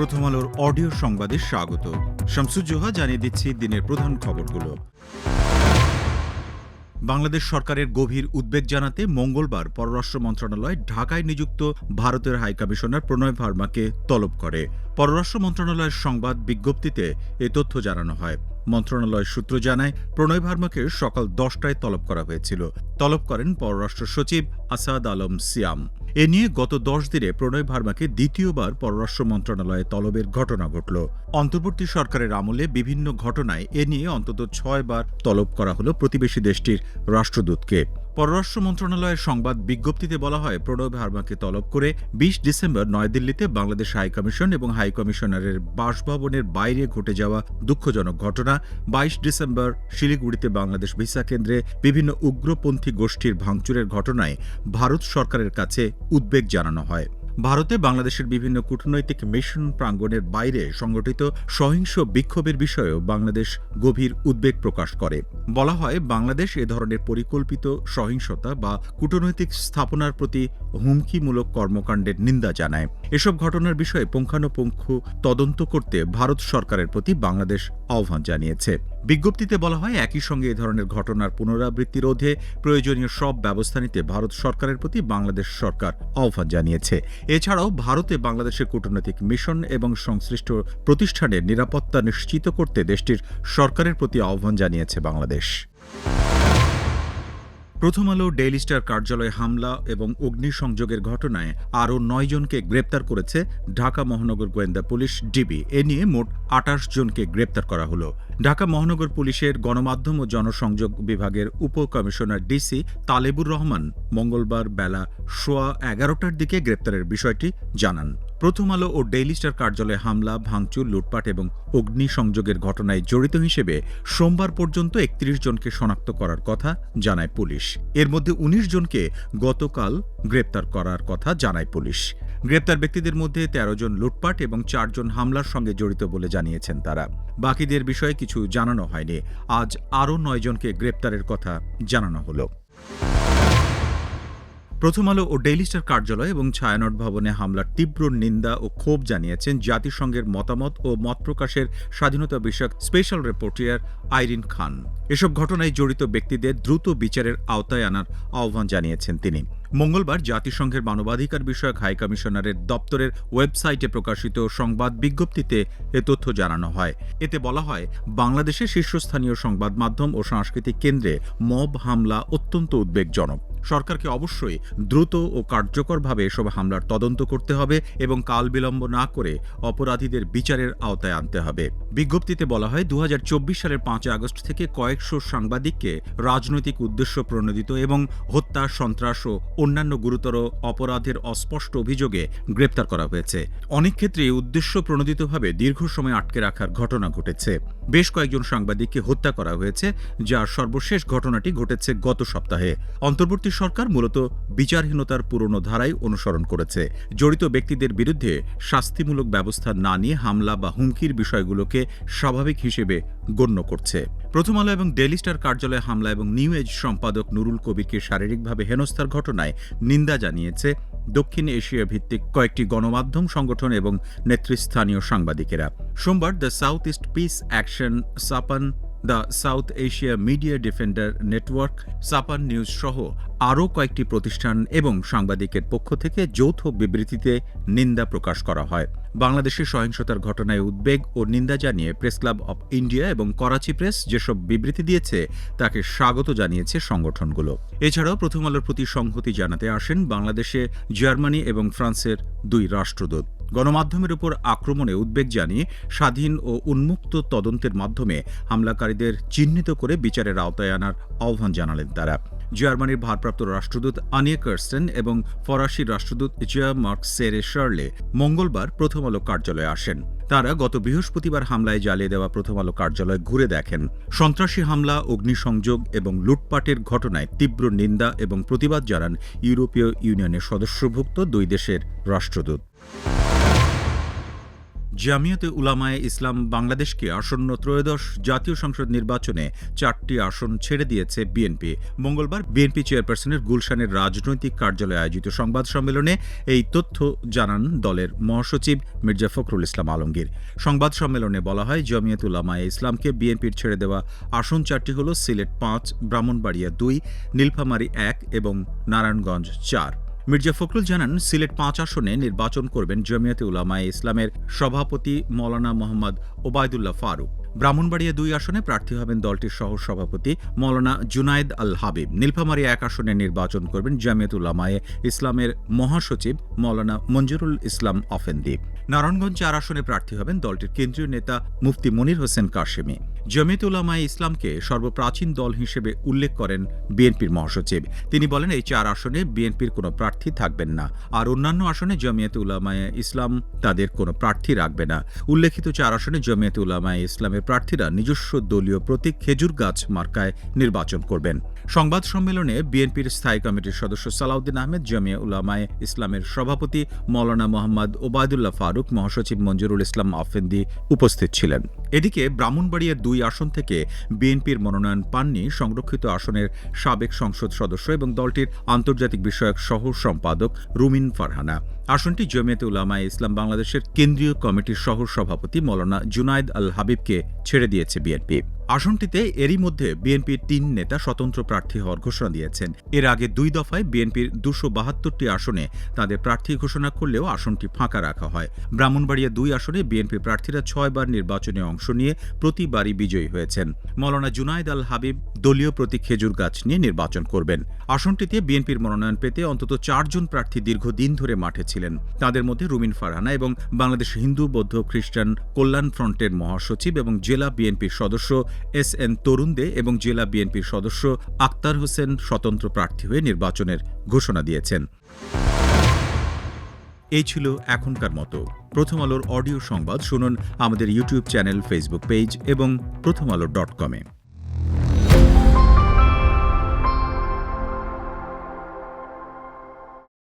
প্রথম আলোর অডিও সংবাদে স্বাগত। শামসুজ্জোহা জানিয়ে দিচ্ছি দিনের প্রধান খবরগুলো। বাংলাদেশ সরকারের গভীর উদ্বেগ জানাতে মঙ্গলবার পররাষ্ট্র মন্ত্রণালয় ঢাকায় নিযুক্ত ভারতের হাইকমিশনার প্রণয় ভার্মাকে তলব করে। পররাষ্ট্র মন্ত্রণালয়ের সংবাদ বিজ্ঞপ্তিতে এ তথ্য জানানো হয়। মন্ত্রণালয় সূত্র জানায়, প্রণয় ভার্মাকে সকাল 10টায় তলব করা হয়েছিল। তলব করেন পররাষ্ট্র সচিব আসাদ আলম সিয়াম। এ নিয়ে গত 10 দিনে প্রণয় ভার্মাকে দ্বিতীয়বার পররাষ্ট্র মন্ত্রণালয়ে তলবের ঘটনা ঘটল। অন্তর্বর্তী সরকারের আমলে বিভিন্ন ঘটনায় এ নিয়ে অন্তত 6 বার তলব করা হল প্রতিবেশী দেশটির রাষ্ট্রদূতকে। পররাষ্ট্র মন্ত্রণালয়ের সংবাদ বিজ্ঞপ্তিতে বলা হয়, প্রণয় ভার্মাকে তলব করে 20 ডিসেম্বর নয়াদিল্লিতে বাংলাদেশ হাইকমিশন এবং হাইকমিশনারের বাসভবনের বাইরে ঘটে যাওয়া দুঃখজনক ঘটনা, 22 ডিসেম্বর শিলিগুড়িতে বাংলাদেশ ভিসা কেন্দ্রে বিভিন্ন উগ্রপন্থী গোষ্ঠীর ভাঙচুরের ঘটনায় ভারত সরকারের কাছে উদ্বেগ জানানো হয়। ভারতে বাংলাদেশের বিভিন্ন কূটনৈতিক মিশন প্রাঙ্গণের বাইরে সংগঠিত সহিংস বিক্ষোভের বিষয়েও বাংলাদেশ গভীর উদ্বেগ প্রকাশ করে। বলা হয়, বাংলাদেশ এ ধরনের পরিকল্পিত সহিংসতা বা কূটনৈতিক স্থাপনার প্রতি হুমকিমূলক কর্মকাণ্ডের নিন্দা জানায়। এসব ঘটনার বিষয়ে পুঙ্খানুপুঙ্খ তদন্ত করতে ভারত সরকারের প্রতি বাংলাদেশ আহ্বান জানিয়েছে। বিজ্ঞপ্তিতে বলা হয়, একই সঙ্গে এ ধরনের ঘটনার পুনরাবৃত্তি রোধে প্রয়োজনীয় সব ব্যবস্থা নিতে ভারত সরকারের প্রতি বাংলাদেশ সরকার আহ্বান জানিয়েছে। এছাড়াও ভারতে বাংলাদেশের কূটনৈতিক মিশন এবং সংশ্লিষ্ট প্রতিষ্ঠানের নিরাপত্তা নিশ্চিত করতে দেশটির সরকারের প্রতি আহ্বান জানিয়েছে বাংলাদেশ। প্রথম আলো ডেইলি স্টার কার্যালয়ে হামলা এবং অগ্নিসংযোগের ঘটনায় আরও 9 জনকে গ্রেপ্তার করেছে ঢাকা মহানগর গোয়েন্দা পুলিশ ডিবি। এ নিয়ে মোট 28 জনকে গ্রেপ্তার করা হলো। ঢাকা মহানগর পুলিশের গণমাধ্যম ও জনসংযোগ বিভাগের উপকমিশনার ডিসি তালেবুর রহমান মঙ্গলবার বেলা 11:15টার দিকে গ্রেপ্তারের বিষয়টি জানান। প্রথম আলো ও ডেইলি স্টার কার্যালয়ে হামলা, ভাঙচুর, লুটপাট এবং অগ্নিসংযোগের ঘটনায় জড়িত হিসেবে সোমবার পর্যন্ত 31 জনকে শনাক্ত করার কথা জানায় পুলিশ। এর মধ্যে 19 জনকে গতকাল গ্রেপ্তার করার কথা জানায় পুলিশ। গ্রেপ্তার ব্যক্তিদের মধ্যে 13 জন লুটপাট এবং 4 জন হামলার সঙ্গে জড়িত বলে জানিয়েছেন তারা। বাকিদের বিষয়ে কিছু জানানো হয়নি। আজ আরও 9 জনকে গ্রেপ্তারের কথা জানানো হলো। প্রথম আলো ও ডেইলি স্টার কার্যালয় এবং ছায়ানট ভবনে হামলার তীব্র নিন্দা ও ক্ষোভ জানিয়েছেন জাতিসংঘের মতামত ও মত প্রকাশের স্বাধীনতা বিষয়ক স্পেশাল রিপোর্টার আইরিন খান। এসব ঘটনায় জড়িত ব্যক্তিদের দ্রুত বিচারের আওতায় আনার আহ্বান জানিয়েছেন তিনি। মঙ্গলবার জাতিসংঘের মানবাধিকার বিষয়ক হাইকমিশনারের দপ্তরের ওয়েবসাইটে প্রকাশিত সংবাদ বিজ্ঞপ্তিতে এ তথ্য জানানো হয়। এতে বলা হয়, বাংলাদেশের শীর্ষস্থানীয় সংবাদ মাধ্যম ও সাংস্কৃতিক কেন্দ্রে মব হামলা অত্যন্ত উদ্বেগজনক। সরকারকে অবশ্যই দ্রুত ও কার্যকরভাবে এসব হামলার তদন্ত করতে হবে এবং কাল বিলম্ব না করে অপরাধীদের বিচারের আওতায় আনতে হবে। বিজ্ঞপ্তিতে বলা হয়, 2024 সালের 5 আগস্ট থেকে কয়েকশো সাংবাদিককে রাজনৈতিক উদ্দেশ্য প্রণোদিত এবং হত্যা, সন্ত্রাস ও অন্যান্য গুরুতর অপরাধের অস্পষ্ট অভিযোগে গ্রেপ্তার করা হয়েছে। অনেক ক্ষেত্রে উদ্দেশ্য প্রণোদিতভাবে দীর্ঘ সময় আটকে রাখার ঘটনা ঘটেছে। বেশ কয়েকজন সাংবাদিককে হত্যা করা হয়েছে, যার সর্বশেষ ঘটনাটি ঘটেছে গত সপ্তাহে। অন্তর্বর্তী সরকার মূলত বিচারহীনতার পুরনো ধারাই অনুসরণ করেছে। জড়িত ব্যক্তিদের বিরুদ্ধে শাস্তিমূলক ব্যবস্থা না নিয়ে হামলা বা হুমকির বিষয়গুলোকে স্বাভাবিক হিসেবে গণ্য করছে। প্রথম আলো এবং ডেইলি স্টার কার্যালয়ে হামলা এবং নিউ এজ সম্পাদক নুরুল কবিরকে শারীরিকভাবে হেনস্থার ঘটনায় নিন্দা জানিয়েছে দক্ষিণ এশিয়া ভিত্তিক কয়েকটি গণমাধ্যম সংগঠন এবং নেতৃস্থানীয় সাংবাদিকেরা। সোমবার the South East Peace Action, Sapan, the South Asia Media Defender Network, Sapan News সহ আরও কয়েকটি প্রতিষ্ঠান এবং সাংবাদিকের পক্ষ থেকে যৌথ বিবৃতিতে নিন্দা প্রকাশ করা হয়। বাংলাদেশের সহিংসতার ঘটনায় উদ্বেগ ও নিন্দা জানিয়ে প্রেস ক্লাব অব ইন্ডিয়া এবং করাচি প্রেস যেসব বিবৃতি দিয়েছে তাকে স্বাগত জানিয়েছে সংগঠনগুলো। এছাড়াও প্রথম আলোর প্রতি সংহতি জানাতে আসেন বাংলাদেশে জার্মানি এবং ফ্রান্সের 2 রাষ্ট্রদূত। গণমাধ্যমের উপর আক্রমণে উদ্বেগ জানিয়ে স্বাধীন ও উন্মুক্ত তদন্তের মাধ্যমে হামলাকারীদের চিহ্নিত করে বিচারের আওতায় আনার আহ্বান জানালেন তারা। জার্মানির ভারপ্রাপ্ত রাষ্ট্রদূত আনিয়া কার্স্টেন এবং ফরাসি রাষ্ট্রদূত মার্ক সেরে শার্লে মঙ্গলবার প্রথম আলো কার্যালয়ে আসেন। তারা গত বৃহস্পতিবার হামলায় জ্বালিয়ে দেওয়া প্রথম আলো কার্যালয় ঘুরে দেখেন। সন্ত্রাসী হামলা, অগ্নিসংযোগ এবং লুটপাটের ঘটনায় তীব্র নিন্দা এবং প্রতিবাদ জানান ইউরোপীয় ইউনিয়নের সদস্যভুক্ত 2 দেশের রাষ্ট্রদূত। জামিয়াতে উলামায়ে ইসলাম বাংলাদেশকে আসন্ন ত্রয়োদশ জাতীয় সংসদ নির্বাচনে 4টি আসন ছেড়ে দিয়েছে বিএনপি। মঙ্গলবার বিএনপি চেয়ারপারসনের গুলশানের রাজনৈতিক কার্যালয়ে আয়োজিত সংবাদ সম্মেলনে এই তথ্য জানান দলের মহাসচিব মির্জা ফখরুল ইসলাম আলমগীর। সংবাদ সম্মেলনে বলা হয়, জামিয়াতে উলামায়ে ইসলামকে বিএনপির ছেড়ে দেওয়া আসন 4টি হল সিলেট 5, ব্রাহ্মণবাড়িয়া 2, নীলফামারী 1 এবং নারায়ণগঞ্জ 4। মির্জা ফখরুল জানান, সিলেট 5 আসনে নির্বাচন করবেন জামিয়াতে উলামায়ে ইসলামের সভাপতি মৌলানা মোহাম্মদ ওবায়দুল্লাহ ফারুক। ব্রাহ্মণবাড়িয়া 2 আসনে প্রার্থী হবেন দলটির সহ সভাপতি মৌলানা জুনায়েদ আল হাবিব। নীলফামারী 1 আসনে নির্বাচন করবেন জামিয়াতে উলামায়ে ইসলামের মহাসচিব মৌলানা মঞ্জুরুল ইসলাম অফেন্দি। নারায়ণগঞ্জ 4 আসনে প্রার্থী হবেন দলটির কেন্দ্রীয় নেতা মুফতি মনির হোসেন কাশেমি। জামিয়াতে উলামায়ে ইসলামকে সর্বপ্রাচীন দল হিসেবে উল্লেখ করেন বিএনপির মহাসচিব। তিনি বলেন, এই 4 আসনে বিএনপির কোনো প্রার্থী থাকবেন না, আর অন্যান্য আসনে জামিয়াতে উলামায়ে ইসলাম তাদের কোনো প্রার্থী রাখবে না। উল্লেখিত 4 আসনে জামিয়াতে উলামায়ে ইসলামের প্রার্থীরা নিজস্ব দলীয় প্রতীক খেজুর গাছ মার্কায় নির্বাচন করবেন। সংবাদ সম্মেলনে বিএনপির স্থায়ী কমিটির সদস্য সালাউদ্দিন আহমেদ, জামিয়া উলামায়ে ইসলামের সভাপতি মৌলানা মোহাম্মদ ওবায়দুল্লাহ ফারুক, মহাসচিব মঞ্জুরুল ইসলাম আফেন্দি উপস্থিত ছিলেন। এদিকে ব্রাহ্মণবাড়িয়ার 2 আসন থেকে বিএনপির মনোনয়ন পাননি সংরক্ষিত আসনের সাবেক সংসদ সদস্য এবং দলটির আন্তর্জাতিক বিষয়ক সহ সম্পাদক রুমিন ফারহানা। আসনটি জামিয়াতে উলামায়ে ইসলাম বাংলাদেশের কেন্দ্রীয় কমিটির সহ সভাপতি মৌলানা জুনায়েদ আল হাবিবকে ছেড়ে দিয়েছে বিএনপি। আসনটিতে এরই মধ্যে বিএনপির 3 নেতা স্বতন্ত্র প্রার্থী হওয়ার ঘোষণা দিয়েছেন। এর আগে 2 দফায় বিএনপির 272টি আসনে তাদের প্রার্থী ঘোষণা করলেও আসনটি ফাঁকা রাখা হয়। ব্রাহ্মণবাড়িয়া 2 আসনে বিএনপি প্রার্থীরা 6 বার নির্বাচনে অংশ নিয়ে প্রতিবারই বিজয়ী হয়েছেন। মৌলানা জুনায়েদ আল হাবিব দলীয় প্রতীক খেজুর গাছ নিয়ে নির্বাচন করবেন। আসনটিতে বিএনপির মনোনয়ন পেতে অন্তত 4 জন প্রার্থী দীর্ঘদিন ধরে মাঠে ছিলেন। তাদের মধ্যে রুমিন ফারহানা এবং বাংলাদেশ হিন্দু বৌদ্ধ খ্রিস্টান কল্যাণ ফ্রন্টের মহাসচিব এবং জেলা বিএনপির সদস্য এস.এন. তরুণ দে এবং জেলা বিএনপির সদস্য আক্তার হোসেন স্বতন্ত্র প্রার্থী হয়ে নির্বাচনের ঘোষণা দিয়েছেন। এই ছিল এখনকার মতো। প্রথম আলোর অডিও সংবাদ শুনুন আমাদের ইউটিউব চ্যানেল, ফেসবুক পেজ এবং প্রথমআলো.com-এ।